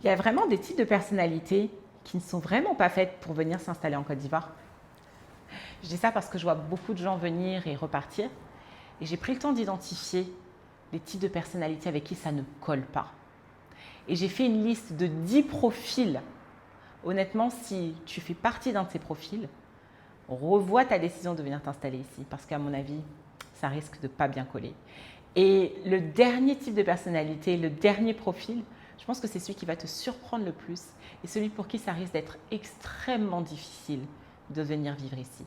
Il y a vraiment des types de personnalités qui ne sont vraiment pas faites pour venir s'installer en Côte d'Ivoire. Je dis ça parce que je vois beaucoup de gens venir et repartir. Et j'ai pris le temps d'identifier les types de personnalités avec qui ça ne colle pas. Et j'ai fait une liste de 10 profils. Honnêtement, si tu fais partie d'un de ces profils, revois ta décision de venir t'installer ici. Parce qu'à mon avis, ça risque de pas bien coller. Et le dernier type de personnalité, le dernier profil, je pense que c'est celui qui va te surprendre le plus et celui pour qui ça risque d'être extrêmement difficile de venir vivre ici.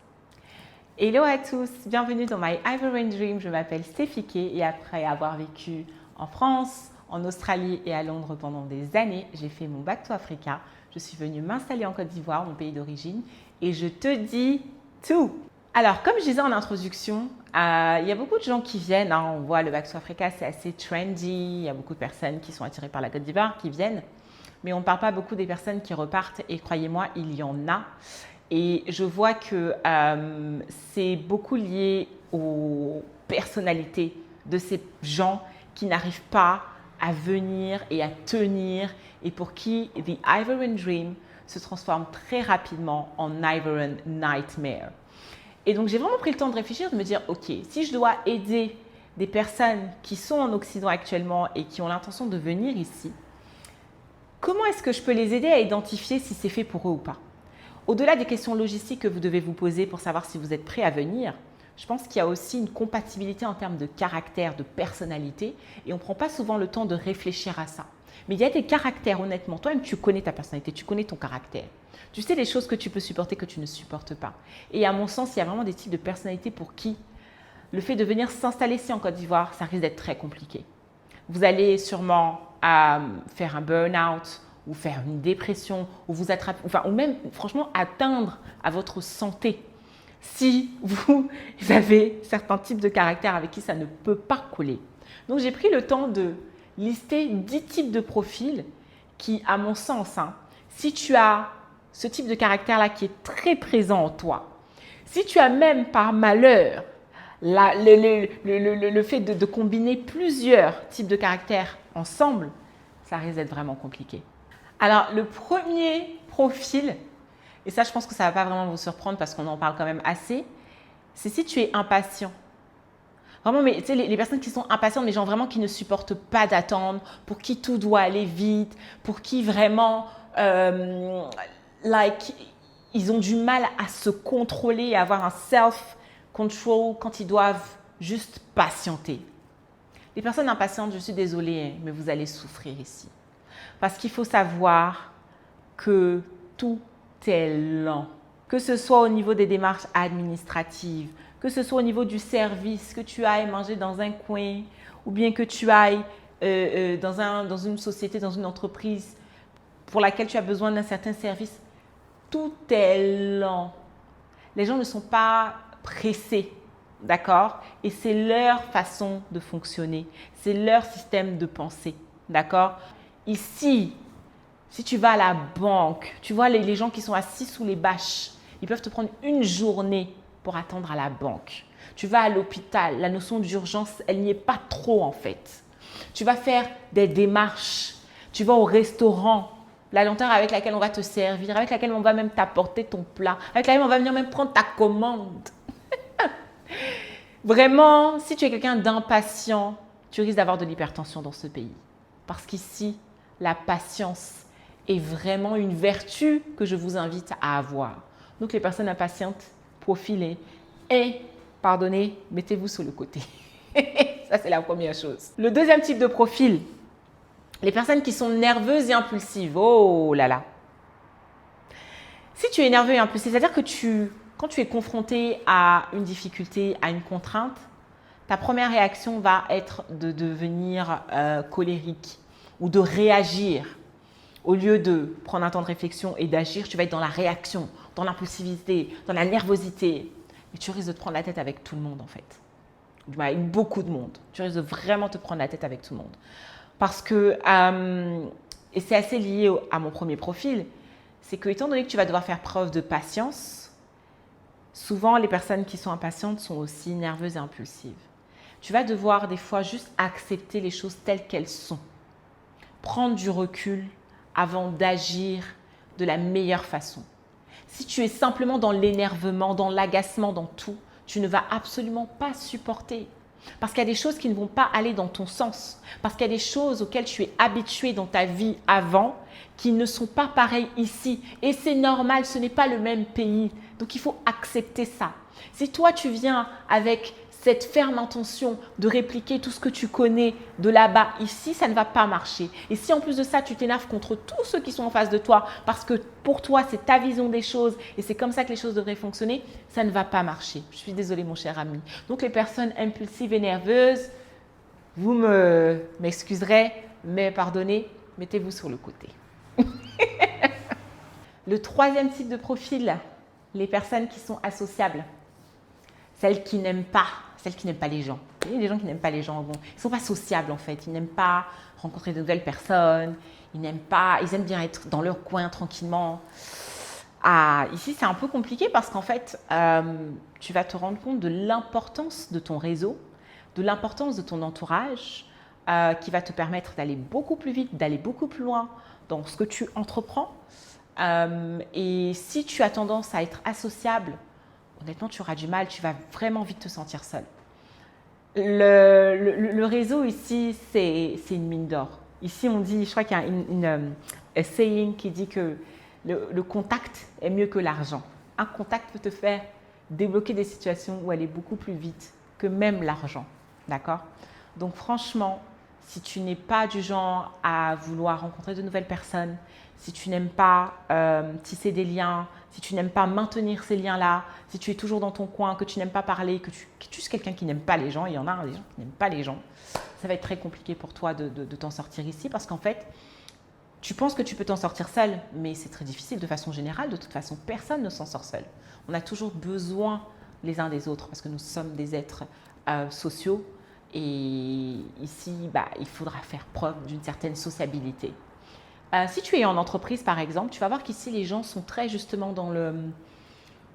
Hello à tous, bienvenue dans My Ivorian Dream. Je m'appelle Stéphie Kay et après avoir vécu en France, en Australie et à Londres pendant des années, j'ai fait mon Back to Africa. Je suis venue m'installer en Côte d'Ivoire, mon pays d'origine, et je te dis tout. Alors, comme je disais en introduction, il y a beaucoup de gens qui viennent. On voit le Back to Africa, c'est assez trendy. Il y a beaucoup de personnes qui sont attirées par la Côte d'Ivoire, qui viennent. Mais on ne parle pas beaucoup des personnes qui repartent. Et croyez-moi, il y en a. Et je vois que c'est beaucoup lié aux personnalités de ces gens qui n'arrivent pas à venir et à tenir et pour qui The Ivorian Dream se transforme très rapidement en Ivorian Nightmare. Et donc, j'ai vraiment pris le temps de réfléchir, de me dire, OK, si je dois aider des personnes qui sont en Occident actuellement et qui ont l'intention de venir ici, comment est-ce que je peux les aider à identifier si c'est fait pour eux ou pas? Au-delà des questions logistiques que vous devez vous poser pour savoir si vous êtes prêt à venir, je pense qu'il y a aussi une compatibilité en termes de caractère, de personnalité, et on ne prend pas souvent le temps de réfléchir à ça. Mais il y a des caractères, honnêtement. Toi-même, tu connais ta personnalité, tu connais ton caractère. Tu sais les choses que tu peux supporter, que tu ne supportes pas. Et à mon sens, il y a vraiment des types de personnalités pour qui le fait de venir s'installer ici en Côte d'Ivoire, ça risque d'être très compliqué. Vous allez sûrement faire un burn-out ou faire une dépression ou vous attraper, ou même franchement atteindre à votre santé si vous avez certains types de caractères avec qui ça ne peut pas coller. Donc, j'ai pris le temps de lister 10 types de profils qui, à mon sens, si tu as ce type de caractère-là qui est très présent en toi, si tu as même par malheur le fait de combiner plusieurs types de caractères ensemble, ça risque d'être vraiment compliqué. Alors, le premier profil, et ça, je pense que ça ne va pas vraiment vous surprendre parce qu'on en parle quand même assez, c'est si tu es impatient. Vraiment, mais tu sais, les personnes qui sont impatientes, les gens vraiment qui ne supportent pas d'attendre, pour qui tout doit aller vite, pour qui vraiment, ils ont du mal à se contrôler et avoir un self-control quand ils doivent juste patienter. Les personnes impatientes, je suis désolée, mais vous allez souffrir ici. Parce qu'il faut savoir que tout est lent. Que ce soit au niveau des démarches administratives, que ce soit au niveau du service, que tu ailles manger dans un coin ou bien que tu ailles dans une société, dans une entreprise pour laquelle tu as besoin d'un certain service, tout est lent. Les gens ne sont pas pressés, d'accord? Et c'est leur façon de fonctionner, c'est leur système de pensée, d'accord? Ici, si tu vas à la banque, tu vois les gens qui sont assis sous les bâches, ils peuvent te prendre une journée pour attendre à la banque. Tu vas à l'hôpital, la notion d'urgence, elle n'y est pas trop en fait. Tu vas faire des démarches, tu vas au restaurant, la lenteur avec laquelle on va te servir, avec laquelle on va même t'apporter ton plat, avec laquelle on va venir même prendre ta commande. Vraiment, si tu es quelqu'un d'impatient, tu risques d'avoir de l'hypertension dans ce pays. Parce qu'ici, la patience est vraiment une vertu que je vous invite à avoir. Donc, les personnes impatientes, profilez et, pardonnez, mettez-vous sur le côté. Ça, c'est la première chose. Le deuxième type de profil, les personnes qui sont nerveuses et impulsives. Oh là là. Si tu es nerveux et impulsif, c'est-à-dire que quand tu es confronté à une difficulté, à une contrainte, ta première réaction va être de devenir colérique ou de réagir. Au lieu de prendre un temps de réflexion et d'agir, tu vas être dans la réaction, dans l'impulsivité, dans la nervosité. Et tu risques de te prendre la tête avec tout le monde en fait. Avec beaucoup de monde. Tu risques de vraiment te prendre la tête avec tout le monde. Parce que, et c'est assez lié à mon premier profil, c'est que étant donné que tu vas devoir faire preuve de patience, souvent les personnes qui sont impatientes sont aussi nerveuses et impulsives. Tu vas devoir des fois juste accepter les choses telles qu'elles sont. Prendre du recul, avant d'agir de la meilleure façon. Si tu es simplement dans l'énervement, dans l'agacement, dans tout, tu ne vas absolument pas supporter. Parce qu'il y a des choses qui ne vont pas aller dans ton sens. Parce qu'il y a des choses auxquelles tu es habitué dans ta vie avant qui ne sont pas pareilles ici. Et c'est normal, ce n'est pas le même pays. Donc, il faut accepter ça. Si toi, tu viens avec cette ferme intention de répliquer tout ce que tu connais de là-bas, ici, ça ne va pas marcher. Et si en plus de ça, tu t'énerves contre tous ceux qui sont en face de toi parce que pour toi, c'est ta vision des choses et c'est comme ça que les choses devraient fonctionner, ça ne va pas marcher. Je suis désolée, mon cher ami. Donc, les personnes impulsives et nerveuses, vous m'excuserez, mais pardonnez, mettez-vous sur le côté. Le troisième type de profil, les personnes qui sont associables. Celles qui n'aiment pas les gens. Il y a des gens qui n'aiment pas les gens. Bon, ils ne sont pas sociables en fait. Ils n'aiment pas rencontrer de nouvelles personnes. Ils aiment bien être dans leur coin tranquillement. Ah, ici, c'est un peu compliqué parce qu'en fait, tu vas te rendre compte de l'importance de ton réseau, de l'importance de ton entourage qui va te permettre d'aller beaucoup plus vite, d'aller beaucoup plus loin dans ce que tu entreprends. Et si tu as tendance à être associable, honnêtement, tu auras du mal, tu vas vraiment vite te sentir seul. Le réseau ici, c'est une mine d'or. Ici, on dit, je crois qu'il y a un saying qui dit que le contact est mieux que l'argent. Un contact peut te faire débloquer des situations où aller beaucoup plus vite que même l'argent. D'accord? Donc franchement, si tu n'es pas du genre à vouloir rencontrer de nouvelles personnes, si tu n'aimes pas tisser des liens, si tu n'aimes pas maintenir ces liens-là, si tu es toujours dans ton coin, que tu n'aimes pas parler, que tu es juste quelqu'un qui n'aime pas les gens, il y en a des gens qui n'aiment pas les gens, ça va être très compliqué pour toi de t'en sortir ici parce qu'en fait, tu penses que tu peux t'en sortir seul, mais c'est très difficile de façon générale. De toute façon, personne ne s'en sort seul. On a toujours besoin les uns des autres parce que nous sommes des êtres sociaux et ici, il faudra faire preuve d'une certaine sociabilité. Si tu es en entreprise, par exemple, tu vas voir qu'ici, les gens sont très justement dans le…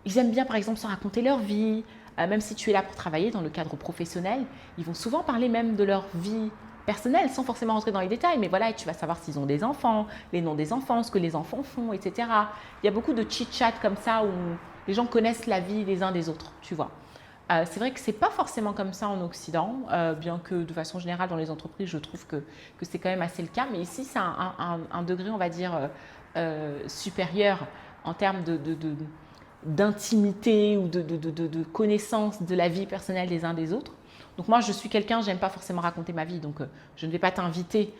Ils aiment bien, par exemple, se raconter leur vie. Même si tu es là pour travailler dans le cadre professionnel, ils vont souvent parler même de leur vie personnelle sans forcément rentrer dans les détails. Mais voilà, et tu vas savoir s'ils ont des enfants, les noms des enfants, ce que les enfants font, etc. Il y a beaucoup de chit-chat comme ça où les gens connaissent la vie des uns des autres, tu vois. C'est vrai que ce n'est pas forcément comme ça en Occident, bien que de façon générale dans les entreprises, je trouve que c'est quand même assez le cas. Mais ici, c'est un degré, on va dire, supérieur en termes d'intimité ou de connaissance de la vie personnelle des uns des autres. Donc moi, je suis quelqu'un, j'aime pas forcément raconter ma vie, donc je ne vais pas t'inviter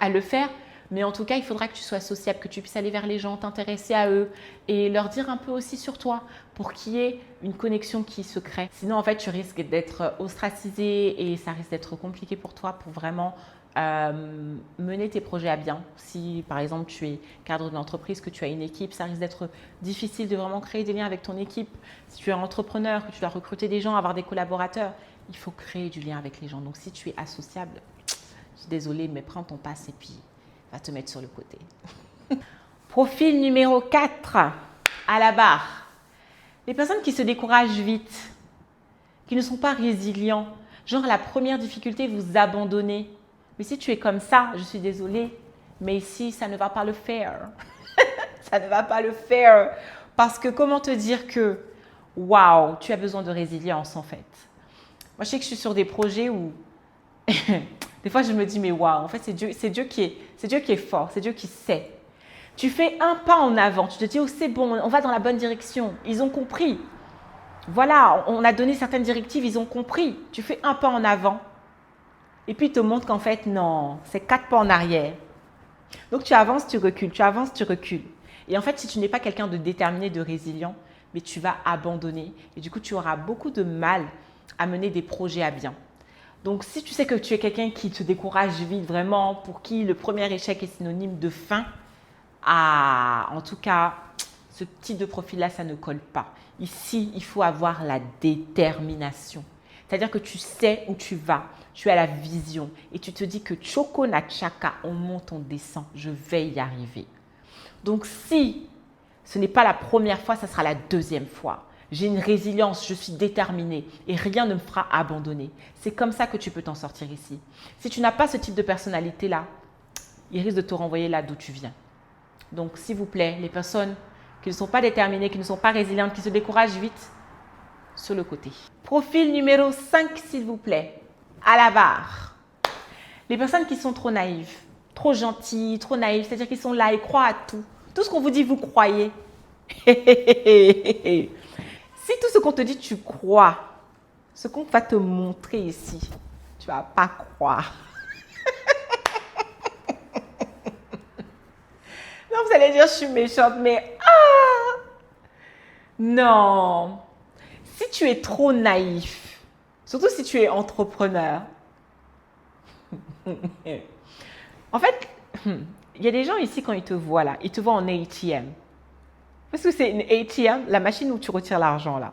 à le faire. Mais en tout cas, il faudra que tu sois sociable, que tu puisses aller vers les gens, t'intéresser à eux et leur dire un peu aussi sur toi pour qu'il y ait une connexion qui se crée. Sinon, en fait, tu risques d'être ostracisé et ça risque d'être compliqué pour toi pour vraiment mener tes projets à bien. Si, par exemple, tu es cadre d'une entreprise, que tu as une équipe, ça risque d'être difficile de vraiment créer des liens avec ton équipe. Si tu es entrepreneur, que tu dois recruter des gens, avoir des collaborateurs, il faut créer du lien avec les gens. Donc, si tu es associable, je suis désolée, mais prends ton passe et puis va te mettre sur le côté. Profil numéro 4, à la barre. Les personnes qui se découragent vite, qui ne sont pas résilients, genre la première difficulté, vous abandonnez. Mais si tu es comme ça, je suis désolée, mais ici, ça ne va pas le faire. Ça ne va pas le faire. Parce que comment te dire que, waouh, tu as besoin de résilience en fait. Moi, je sais que je suis sur des projets où des fois, je me dis, mais waouh, en fait, c'est Dieu qui est fort, c'est Dieu qui sait. Tu fais un pas en avant, tu te dis, oh, c'est bon, on va dans la bonne direction. Ils ont compris. Voilà, on a donné certaines directives, ils ont compris. Tu fais un pas en avant. Et puis, ils te montrent qu'en fait, non, c'est 4 pas en arrière. Donc, tu avances, tu recules, tu avances, tu recules. Et en fait, si tu n'es pas quelqu'un de déterminé, de résilient, mais tu vas abandonner. Et du coup, tu auras beaucoup de mal à mener des projets à bien. Donc, si tu sais que tu es quelqu'un qui te décourage vite, vraiment, pour qui le premier échec est synonyme de fin, en tout cas, ce type de profil-là, ça ne colle pas. Ici, il faut avoir la détermination. C'est-à-dire que tu sais où tu vas, tu as la vision et tu te dis que Choko na Chaka, on monte, on descend, je vais y arriver. Donc, si ce n'est pas la première fois, ça sera la deuxième fois. J'ai une résilience, je suis déterminée et rien ne me fera abandonner. C'est comme ça que tu peux t'en sortir ici. Si tu n'as pas ce type de personnalité-là, il risque de te renvoyer là d'où tu viens. Donc, s'il vous plaît, les personnes qui ne sont pas déterminées, qui ne sont pas résilientes, qui se découragent vite, sur le côté. Profil numéro 5, s'il vous plaît, à la barre. Les personnes qui sont trop naïves, trop gentilles, trop naïves, c'est-à-dire qu'ils sont là et croient à tout. Tout ce qu'on vous dit, vous croyez. Si tout ce qu'on te dit, tu crois, ce qu'on va te montrer ici, tu ne vas pas croire. Non, vous allez dire, je suis méchante, mais non. Si tu es trop naïf, surtout si tu es entrepreneur, en fait, il y a des gens ici, quand ils te voient là, ils te voient en ATM. Parce que c'est une ATM, la machine où tu retires l'argent là.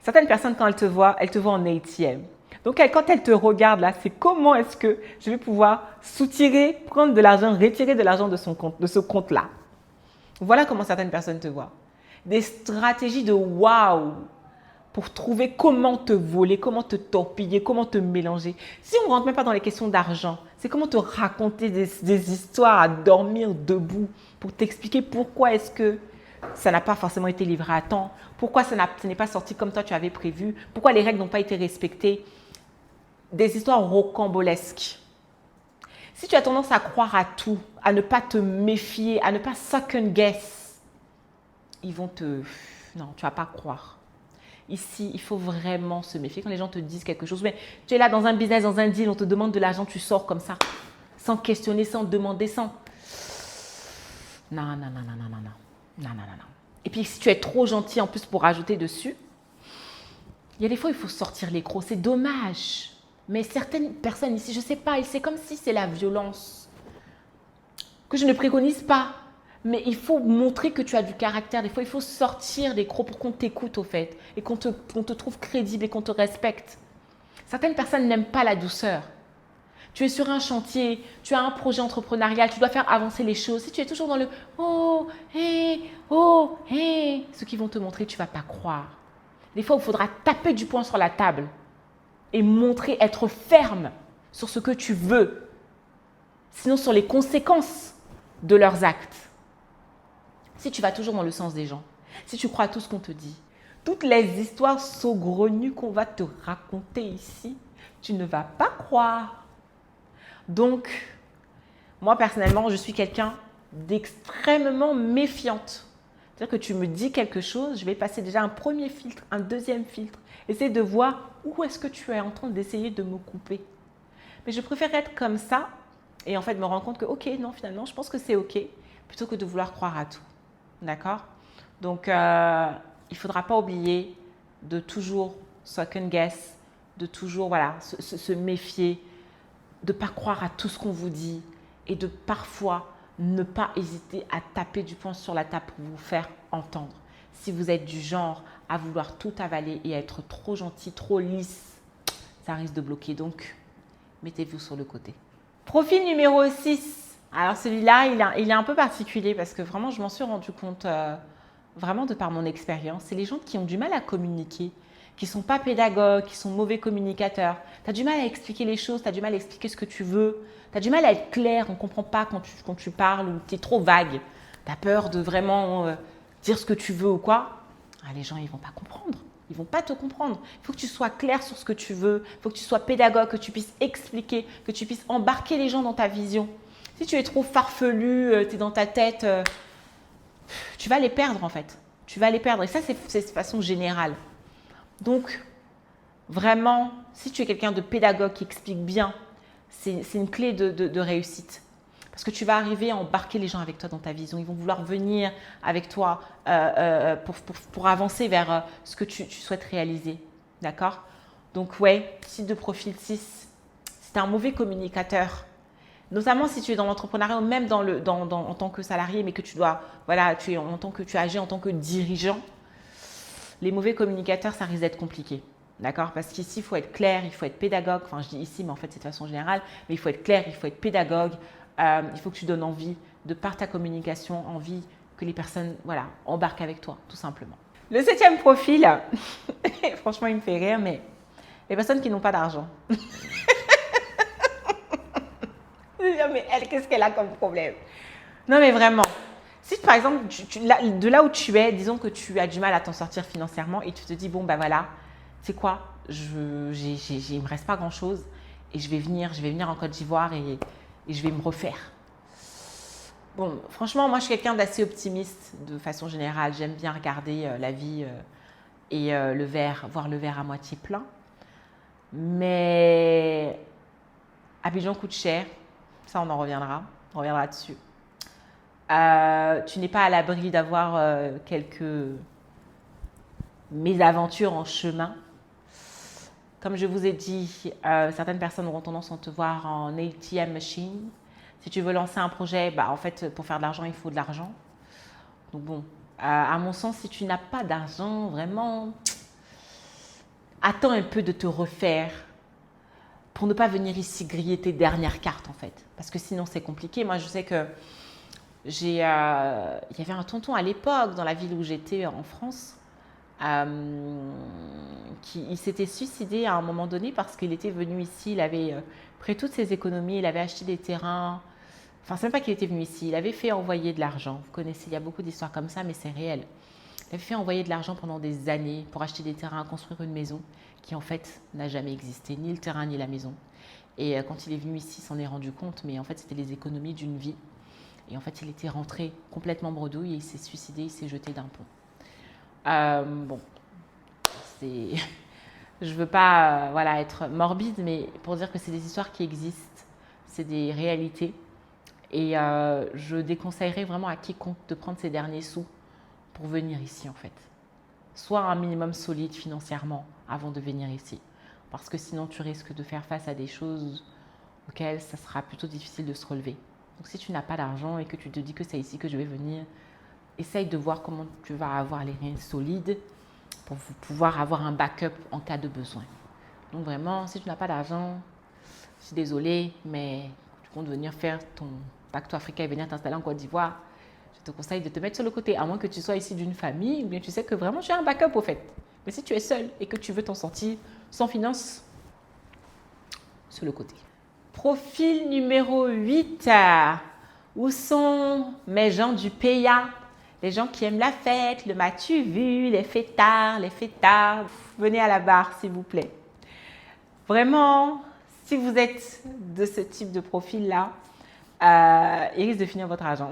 Certaines personnes, quand elles te voient en ATM. Donc, quand elles te regardent là, c'est comment est-ce que je vais pouvoir soutirer, prendre de l'argent, retirer de l'argent de ce compte-là. Voilà comment certaines personnes te voient. Des stratégies de waouh pour trouver comment te voler, comment te torpiller, comment te mélanger. Si on ne rentre même pas dans les questions d'argent, c'est comment te raconter des histoires à dormir debout pour t'expliquer pourquoi est-ce que ça n'a pas forcément été livré à temps, pourquoi ce n'est pas sorti comme toi tu avais prévu, pourquoi les règles n'ont pas été respectées. Des histoires rocambolesques. Si tu as tendance à croire à tout, à ne pas te méfier, à ne pas second guess, ils vont te... Non, tu ne vas pas croire. Ici, il faut vraiment se méfier quand les gens te disent quelque chose. Mais tu es là dans un business, dans un deal, on te demande de l'argent, tu sors comme ça, sans questionner, sans demander, sans... Non, non, non, non, non, non, non. Non, non, non, non. Et puis, si tu es trop gentil en plus pour rajouter dessus, il y a des fois, il faut sortir les crocs. C'est dommage. Mais certaines personnes ici, je ne sais pas, c'est comme si c'est la violence que je ne préconise pas. Mais il faut montrer que tu as du caractère. Des fois, il faut sortir des crocs pour qu'on t'écoute au fait et qu'on te trouve crédible et qu'on te respecte. Certaines personnes n'aiment pas la douceur. Tu es sur un chantier, tu as un projet entrepreneurial, tu dois faire avancer les choses. Si tu es toujours dans le « oh, hey », ce qu'ils vont te montrer, tu ne vas pas croire. Des fois, il faudra taper du poing sur la table et montrer, être ferme sur ce que tu veux. Sinon, sur les conséquences de leurs actes. Si tu vas toujours dans le sens des gens, si tu crois à tout ce qu'on te dit, toutes les histoires saugrenues qu'on va te raconter ici, tu ne vas pas croire. Donc, moi personnellement, je suis quelqu'un d'extrêmement méfiante. C'est-à-dire que tu me dis quelque chose, je vais passer déjà un premier filtre, un deuxième filtre. Essayer de voir où est-ce que tu es en train d'essayer de me couper. Mais je préfère être comme ça et en fait me rendre compte que ok, non, finalement, je pense que c'est ok, plutôt que de vouloir croire à tout. D'accord? Donc, il ne faudra pas oublier de toujours second guess, de toujours se méfier, de ne pas croire à tout ce qu'on vous dit et de parfois ne pas hésiter à taper du poing sur la table pour vous faire entendre. Si vous êtes du genre à vouloir tout avaler et à être trop gentil, trop lisse, ça risque de bloquer. Donc, mettez-vous sur le côté. Profil numéro 6. Alors celui-là, il est un peu particulier parce que vraiment, je m'en suis rendu compte vraiment de par mon expérience. C'est les gens qui ont du mal à communiquer, qui ne sont pas pédagogues, qui sont mauvais communicateurs. Tu as du mal à expliquer les choses, tu as du mal à expliquer ce que tu veux. Tu as du mal à être clair, on ne comprend pas quand tu parles ou tu es trop vague. Tu as peur de vraiment dire ce que tu veux ou quoi. Ah, les gens, ils ne vont pas comprendre. Ils ne vont pas te comprendre. Il faut que tu sois clair sur ce que tu veux. Il faut que tu sois pédagogue, que tu puisses expliquer, que tu puisses embarquer les gens dans ta vision. Si tu es trop farfelu, tu es dans ta tête, tu vas les perdre en fait. Tu vas les perdre. Et ça, c'est de façon générale. Donc, vraiment, si tu es quelqu'un de pédagogue qui explique bien, c'est une clé de réussite. Parce que tu vas arriver à embarquer les gens avec toi dans ta vision. Ils vont vouloir venir avec toi pour avancer vers ce que tu souhaites réaliser. D'accord? Donc, ouais, type de profil 6, si tu es un mauvais communicateur, notamment si tu es dans l'entrepreneuriat ou même en tant que salarié, mais que tu agis en tant que dirigeant, les mauvais communicateurs, ça risque d'être compliqué. D'accord? Parce qu'ici, il faut être clair, il faut être pédagogue. Enfin, je dis ici, mais en fait, c'est de façon générale. Mais il faut être clair, il faut être pédagogue. Il faut que tu donnes envie, de par ta communication, envie que les personnes embarquent avec toi, tout simplement. Le 7e profil, franchement, il me fait rire, mais les personnes qui n'ont pas d'argent. Mais elle, qu'est-ce qu'elle a comme problème? Non, mais vraiment, si Si par exemple, de là où tu es, disons que tu as du mal à t'en sortir financièrement et tu te dis, bon, bah voilà, tu sais quoi, il ne me reste pas grand-chose et je vais venir en Côte d'Ivoire et je vais me refaire. Bon, franchement, moi, je suis quelqu'un d'assez optimiste de façon générale. J'aime bien regarder la vie et voir le verre à moitié plein. Mais Abidjan coûte cher, ça on on reviendra dessus. Tu n'es pas à l'abri d'avoir quelques mésaventures en chemin. Comme je vous ai dit, certaines personnes auront tendance à te voir en ATM machine. Si tu veux lancer un projet, bah, en fait, pour faire de l'argent, il faut de l'argent. Donc bon, à mon sens, si tu n'as pas d'argent, vraiment, attends un peu de te refaire pour ne pas venir ici griller tes dernières cartes en fait. Parce que sinon, c'est compliqué. Moi, je sais que il y avait un tonton à l'époque dans la ville où j'étais en France il s'était suicidé à un moment donné parce qu'il était venu ici, il avait pris toutes ses économies, il avait acheté des terrains. Enfin, c'est même pas qu'il était venu ici, il avait fait envoyer de l'argent. Vous connaissez, il y a beaucoup d'histoires comme ça, mais c'est réel. Il avait fait envoyer de l'argent pendant des années pour acheter des terrains, construire une maison qui en fait n'a jamais existé, ni le terrain ni la maison. Et quand il est venu ici, il s'en est rendu compte, mais en fait c'était les économies d'une vie. Et en fait, il était rentré complètement bredouille et il s'est suicidé, il s'est jeté d'un pont. Bon, c'est... Je ne veux pas être morbide, mais pour dire que c'est des histoires qui existent, c'est des réalités. Et je déconseillerais vraiment à quiconque de prendre ses derniers sous pour venir ici en fait. Sois un minimum solide financièrement avant de venir ici. Parce que sinon, tu risques de faire face à des choses auxquelles ça sera plutôt difficile de se relever. Donc si tu n'as pas d'argent et que tu te dis que c'est ici que je vais venir, essaye de voir comment tu vas avoir les reins solides pour pouvoir avoir un backup en cas de besoin. Donc vraiment, si tu n'as pas d'argent, je suis désolée, mais tu comptes venir faire ton pacte africain et venir t'installer en Côte d'Ivoire, je te conseille de te mettre sur le côté, à moins que tu sois ici d'une famille ou bien tu sais que vraiment tu as un backup au fait. Mais si tu es seul et que tu veux t'en sortir sans finance, sur le côté. Profil numéro 8. Où sont mes gens du PA? Les gens qui aiment la fête, le m'as-tu vu, les fêtards. Venez à la barre, s'il vous plaît. Vraiment, si vous êtes de ce type de profil-là, il risque de finir votre argent.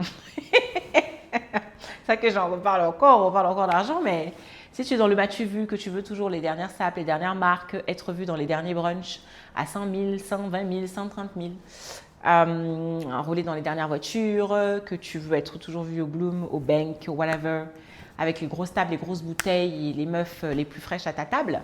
C'est ça que j'en reparle encore, on parle encore d'argent, mais si tu es dans le m'as-tu vu, que tu veux toujours les dernières sapes, les dernières marques, être vu dans les derniers brunchs à 100 000, 120 000, 130 000, rouler dans les dernières voitures, que tu veux être toujours vu au Bloom, au Bank, au whatever, avec les grosses tables, les grosses bouteilles et les meufs les plus fraîches à ta table,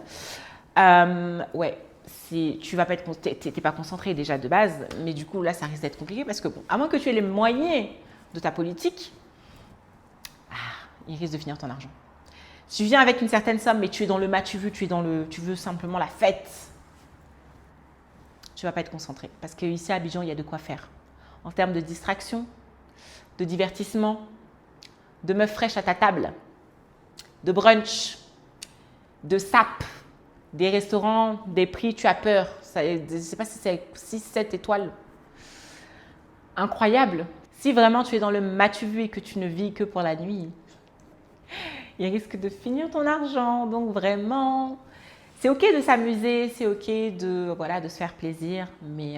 tu vas pas t'es pas concentré déjà de base, mais du coup là ça risque d'être compliqué parce que bon, à moins que tu aies les moyens de ta politique, il risque de finir ton argent. Si tu viens avec une certaine somme, mais tu es dans le m'as-tu vu, tu veux simplement la fête, tu ne vas pas être concentré. Parce qu'ici à Abidjan, il y a de quoi faire. En termes de distraction, de divertissement, de meufs fraîches à ta table, de brunch, de sap, des restaurants, des prix, tu as peur. Je ne sais pas si c'est 6, 7 étoiles. Incroyable. Si vraiment tu es dans le m'as-tu vu et que tu ne vis que pour la nuit, il risque de finir ton argent. Donc vraiment, c'est ok de s'amuser, c'est ok de se faire plaisir. Mais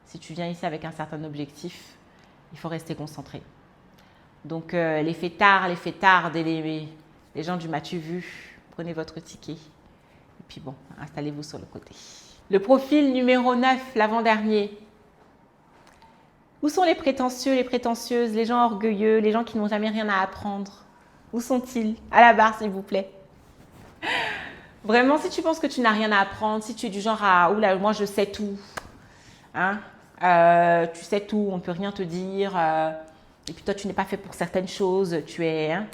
si tu viens ici avec un certain objectif, il faut rester concentré. Donc les fêtards, les gens du m'as-tu vu, prenez votre ticket. Et puis bon, installez-vous sur le côté. Le profil numéro 9, l'avant-dernier. Où sont les prétentieux, les prétentieuses, les gens orgueilleux, les gens qui n'ont jamais rien à apprendre? Où sont-ils? À la barre, s'il vous plaît. Vraiment, si tu penses que tu n'as rien à apprendre, si tu es du genre à « oula, moi je sais tout hein, », tu sais tout, on ne peut rien te dire, et puis toi tu n'es pas fait pour certaines choses, tu es… Hein.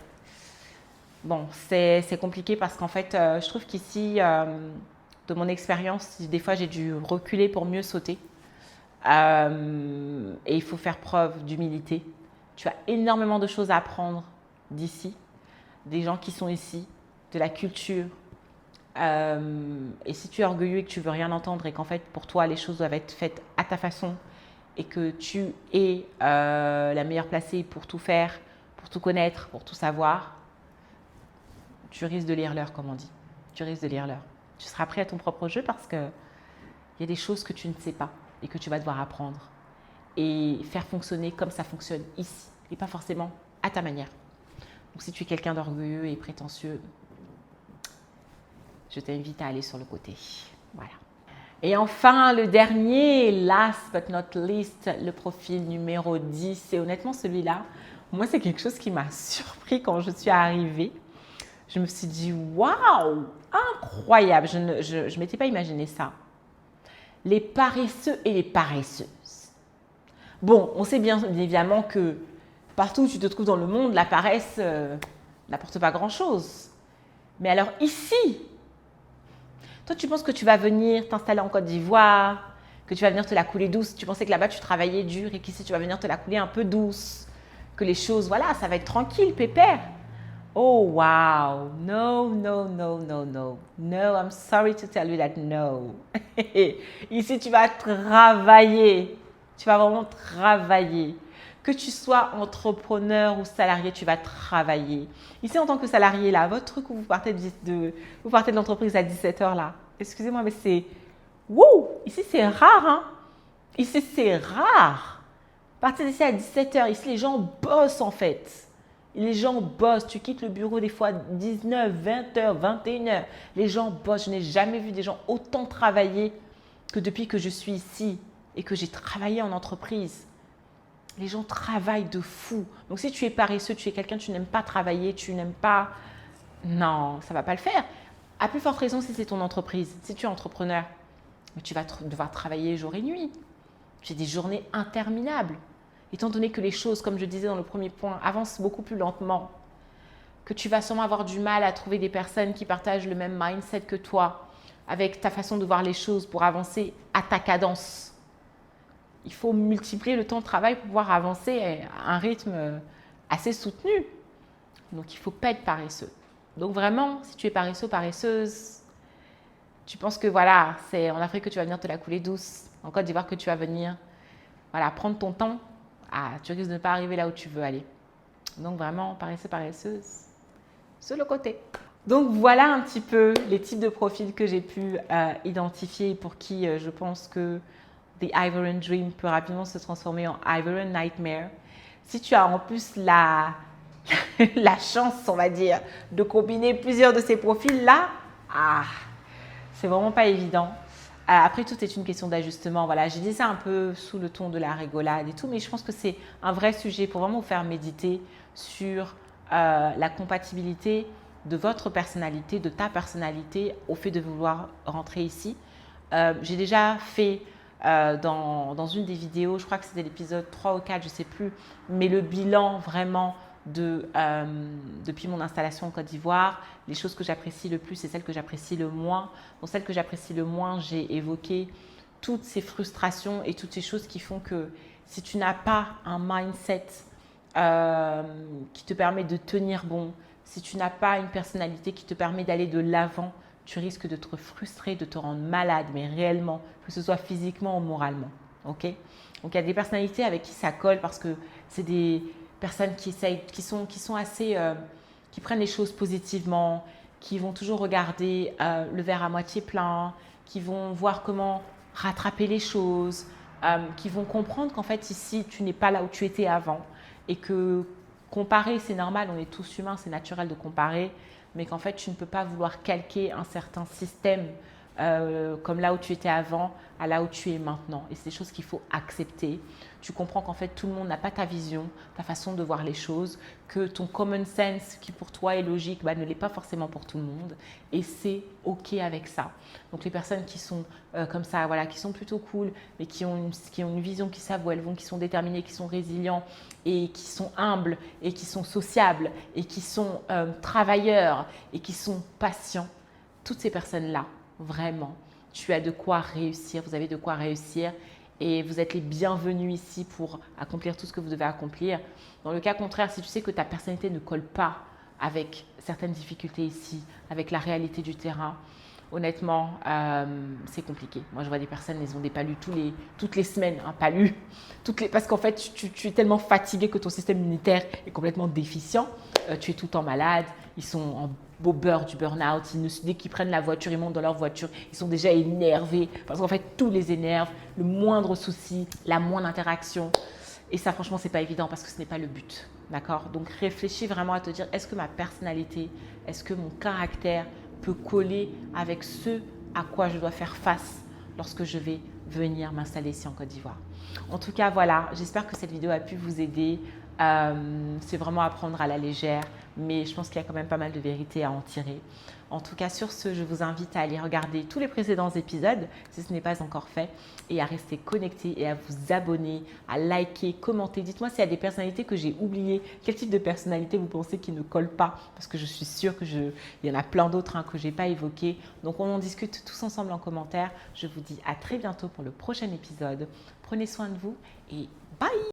Bon, c'est compliqué parce qu'en fait, je trouve qu'ici, de mon expérience, des fois j'ai dû reculer pour mieux sauter. Et il faut faire preuve d'humilité. Tu as énormément de choses à apprendre d'ici, des gens qui sont ici, de la culture. Et si tu es orgueilleux et que tu veux rien entendre et qu'en fait pour toi les choses doivent être faites à ta façon et que tu es la meilleure placée pour tout faire, pour tout connaître, pour tout savoir, tu risques de lire l'heure, comme on dit. Tu risques de lire l'heure. Tu seras prêt à ton propre jeu parce qu'il y a des choses que tu ne sais pas et que tu vas devoir apprendre et faire fonctionner comme ça fonctionne ici et pas forcément à ta manière. Donc si tu es quelqu'un d'orgueilleux et prétentieux, je t'invite à aller sur le côté. Voilà. Et enfin, le dernier, last but not least, le profil numéro 10. Et honnêtement, celui-là, moi, c'est quelque chose qui m'a surpris quand je suis arrivée. Je me suis dit, waouh, incroyable. Je ne m'étais pas imaginé ça. Les paresseux et les paresseuses. Bon, on sait bien évidemment que partout où tu te trouves dans le monde, la paresse n'apporte pas grand-chose. Mais alors ici, toi, tu penses que tu vas venir t'installer en Côte d'Ivoire, que tu vas venir te la couler douce. Tu pensais que là-bas, tu travaillais dur et qu'ici, tu vas venir te la couler un peu douce. Que les choses, voilà, ça va être tranquille, pépère. Oh, wow. No, no, no, no, no. No, I'm sorry to tell you that no. Ici, tu vas travailler. Tu vas vraiment travailler. Que tu sois entrepreneur ou salarié, tu vas travailler. Ici, en tant que salarié, là, votre truc où vous partez de l'entreprise à 17h, là, excusez-moi, mais c'est… Wouh! Ici, c'est rare, hein? Ici, c'est rare. Partez d'ici à 17h. Ici, les gens bossent, en fait. Les gens bossent. Tu quittes le bureau des fois 19, 20h, 21h. Les gens bossent. Je n'ai jamais vu des gens autant travailler que depuis que je suis ici et que j'ai travaillé en entreprise. Les gens travaillent de fou. Donc, si tu es paresseux, tu es quelqu'un, tu n'aimes pas travailler, tu n'aimes pas… Non, ça ne va pas le faire. À plus forte raison si c'est ton entreprise. Si tu es entrepreneur, tu vas devoir travailler jour et nuit. Tu as des journées interminables. Étant donné que les choses, comme je disais dans le premier point, avancent beaucoup plus lentement, que tu vas sûrement avoir du mal à trouver des personnes qui partagent le même mindset que toi, avec ta façon de voir les choses pour avancer à ta cadence. Il faut multiplier le temps de travail pour pouvoir avancer à un rythme assez soutenu. Donc, il ne faut pas être paresseux. Donc, vraiment, si tu es paresseux, paresseuse, tu penses que voilà, c'est en Afrique que tu vas venir te la couler douce, en Côte d'Ivoire que tu vas venir voilà, prendre ton temps, tu risques de ne pas arriver là où tu veux aller. Donc, vraiment, paresseux, paresseuse, sur le côté. Donc, voilà un petit peu les types de profils que j'ai pu identifier pour qui je pense que The Ivorian Dream peut rapidement se transformer en Ivorian Nightmare. Si tu as en plus la chance, on va dire, de combiner plusieurs de ces profils-là, c'est vraiment pas évident. Après, tout est une question d'ajustement. Voilà, j'ai dit ça un peu sous le ton de la rigolade et tout, mais je pense que c'est un vrai sujet pour vraiment vous faire méditer sur la compatibilité de votre personnalité, de ta personnalité au fait de vouloir rentrer ici. J'ai déjà fait dans une des vidéos, je crois que c'était l'épisode 3 ou 4, je ne sais plus, mais le bilan vraiment depuis mon installation en Côte d'Ivoire, les choses que j'apprécie le plus et celles que j'apprécie le moins. Pour celles que j'apprécie le moins, j'ai évoqué toutes ces frustrations et toutes ces choses qui font que si tu n'as pas un mindset qui te permet de tenir bon, si tu n'as pas une personnalité qui te permet d'aller de l'avant, tu risques de te frustrer, de te rendre malade, mais réellement, que ce soit physiquement ou moralement. Ok? Donc, il y a des personnalités avec qui ça colle parce que c'est des personnes qui sont assez, qui prennent les choses positivement, qui vont toujours regarder le verre à moitié plein, qui vont voir comment rattraper les choses, qui vont comprendre qu'en fait ici, tu n'es pas là où tu étais avant et que comparer, c'est normal, on est tous humains, c'est naturel de comparer, mais qu'en fait, tu ne peux pas vouloir calquer un certain système comme là où tu étais avant à là où tu es maintenant. Et c'est des choses qu'il faut accepter. Tu comprends qu'en fait, tout le monde n'a pas ta vision, ta façon de voir les choses, que ton common sense qui pour toi est logique, ne l'est pas forcément pour tout le monde. Et c'est OK avec ça. Donc, les personnes qui sont comme ça, voilà, qui sont plutôt cool, mais qui ont une vision, qui savent où elles vont, qui sont déterminées, qui sont résilients et qui sont humbles et qui sont sociables et qui sont travailleurs et qui sont patients, toutes ces personnes-là, vraiment, tu as de quoi réussir, vous avez de quoi réussir et vous êtes les bienvenus ici pour accomplir tout ce que vous devez accomplir. Dans le cas contraire, si tu sais que ta personnalité ne colle pas avec certaines difficultés ici, avec la réalité du terrain, honnêtement, c'est compliqué. Moi, je vois des personnes, ils ont des palus toutes les semaines, hein, palus. Parce qu'en fait, tu es tellement fatigué que ton système immunitaire est complètement déficient. Tu es tout le temps malade. Ils sont en beau beurre du burn-out. Dès qu'ils prennent la voiture, ils montent dans leur voiture. Ils sont déjà énervés. Parce qu'en fait, tout les énerve. Le moindre souci, la moindre interaction. Et ça, franchement, c'est pas évident parce que ce n'est pas le but. D'accord? Donc, réfléchis vraiment à te dire, est-ce que ma personnalité, est-ce que mon caractère peut coller avec ce à quoi je dois faire face lorsque je vais venir m'installer ici en Côte d'Ivoire. En tout cas, voilà, j'espère que cette vidéo a pu vous aider. C'est vraiment à prendre à la légère, mais je pense qu'il y a quand même pas mal de vérité à en tirer. En tout cas, sur ce, je vous invite à aller regarder tous les précédents épisodes si ce n'est pas encore fait et à rester connecté et à vous abonner, à liker, commenter. Dites-moi s'il y a des personnalités que j'ai oubliées. Quel type de personnalité vous pensez qui ne colle pas? Parce que je suis sûre qu'il y en a plein d'autres que je n'ai pas évoquées. Donc, on en discute tous ensemble en commentaire. Je vous dis à très bientôt pour le prochain épisode. Prenez soin de vous et bye!